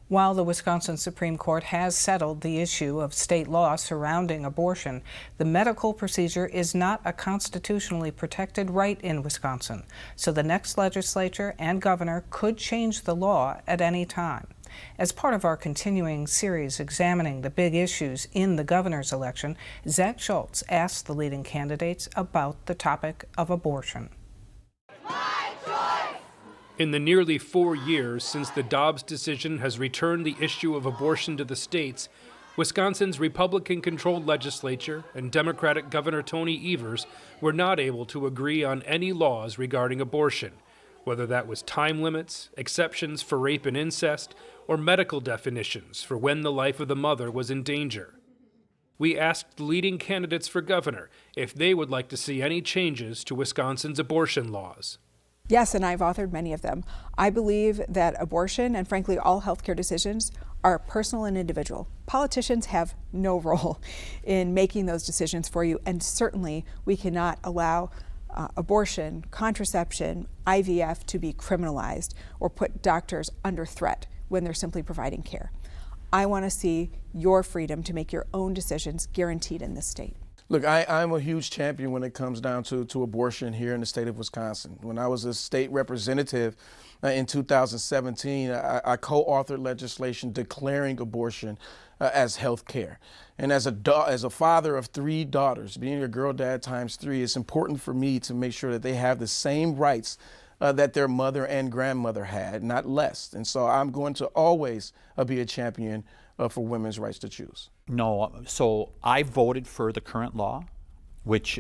While the Wisconsin Supreme Court has settled the issue of state law surrounding abortion, the medical procedure is not a constitutionally protected right in Wisconsin, so the next legislature and governor could change the law at any time. As part of our continuing series examining the big issues in the governor's election, Zach Schultz asked the leading candidates about the topic of abortion. In the nearly 4 years since the Dobbs decision has returned the issue of abortion to the states, Wisconsin's Republican-controlled legislature and Democratic Governor Tony Evers were not able to agree on any laws regarding abortion, whether that was time limits, exceptions for rape and incest, or medical definitions for when the life of the mother was in danger. We asked the leading candidates for governor if they would like to see any changes to Wisconsin's abortion laws. Yes, and I've authored many of them. I believe that abortion and frankly all healthcare decisions are personal and individual. Politicians have no role in making those decisions for you, and certainly we cannot allow abortion, contraception, IVF to be criminalized or put doctors under threat when they're simply providing care. I want to see your freedom to make your own decisions guaranteed in this state. Look, I'm a huge champion when it comes down to abortion here in the state of Wisconsin. When I was a state representative in 2017, I co-authored legislation declaring abortion as health care. And as a father of 3 daughters, being a girl dad times 3, it's important for me to make sure that they have the same rights that their mother and grandmother had, not less. And so I'm going to always be a champion for women's rights to choose. No, so I voted for the current law, which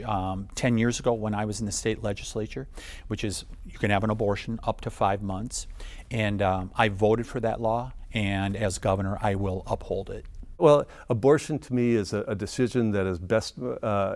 10 years ago when I was in the state legislature, which is you can have an abortion up to 5 months. And I voted for that law, and as governor, I will uphold it. Well, abortion to me is a decision that is best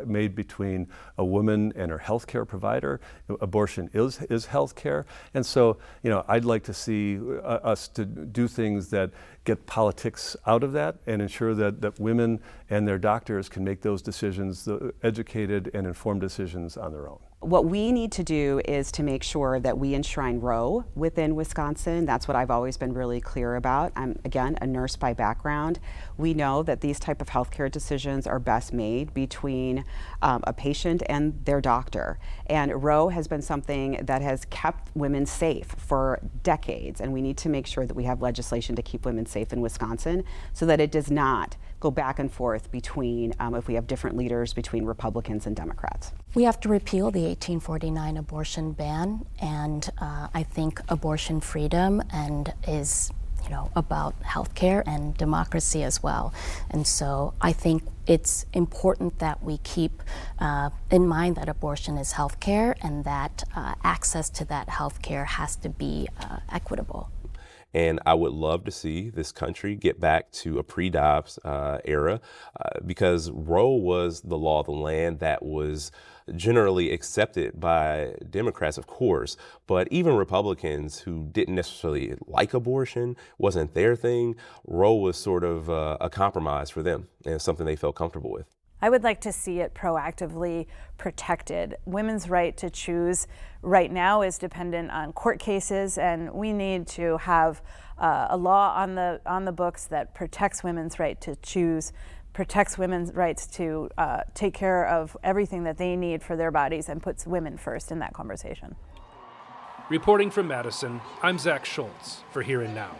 made between a woman and her health care provider. Abortion is health care. And so, I'd like to see us to do things that get politics out of that and ensure that women and their doctors can make those decisions, the educated and informed decisions on their own. What we need to do is to make sure that we enshrine Roe within Wisconsin. That's what I've always been really clear about. I'm, again, a nurse by background. We know that these type of healthcare decisions are best made between a patient and their doctor. And Roe has been something that has kept women safe for decades, and we need to make sure that we have legislation to keep women safe in Wisconsin so that it does not go back and forth between, if we have different leaders, between Republicans and Democrats. We have to repeal the 1849 abortion ban, and I think abortion freedom is about healthcare and democracy as well. And so I think it's important that we keep in mind that abortion is healthcare and that access to that healthcare has to be equitable. And I would love to see this country get back to a pre-Dobbs era because Roe was the law of the land that was generally accepted by Democrats, of course, but even Republicans who didn't necessarily like abortion, wasn't their thing, Roe was sort of a compromise for them and something they felt comfortable with. I would like to see it proactively protected. Women's right to choose right now is dependent on court cases, and we need to have a law on the books that protects women's right to choose, protects women's rights to take care of everything that they need for their bodies, and puts women first in that conversation. Reporting from Madison, I'm Zach Schultz for Here and Now.